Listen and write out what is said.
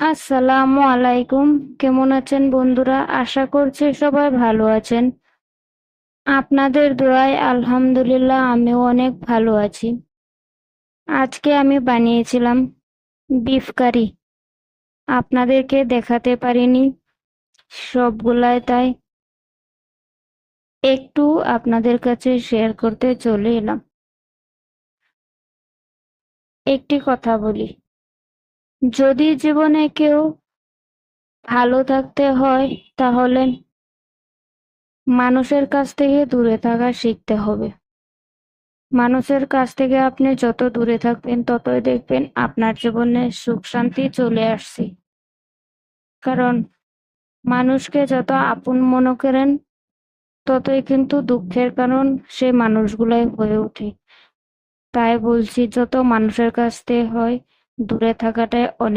আসসালামু আলাইকুম। কেমন আছেন বন্ধুরা? আশা করছি সবাই ভালো আছেন। আপনাদের দোয়ায় আলহামদুলিল্লাহ আমিও অনেক ভালো আছি। আজকে আমি বানিয়েছিলাম বিফ কারি। আপনাদেরকে দেখাতে পারিনি সবগুলাই, তাই একটু আপনাদের কাছে শেয়ার করতে চলে এলাম। একটি কথা বলি, যদি জীবনে কেউ ভালো থাকতে হয় তাহলে মানুষের কাছ থেকে দূরে থাকা শিখতে হবে। মানুষের কাছ থেকে আপনি যত দূরে থাকবেন ততই দেখবেন আপনার জীবনে সুখ শান্তি চলে আসছে। কারণ মানুষকে যত আপন মনে করেন ততই কিন্তু দুঃখের কারণ সেই মানুষগুলাই হয়ে ওঠে। তাই বলছি, যত মানুষের কাছ থেকে হয় দূরে থাকাটাই অনেক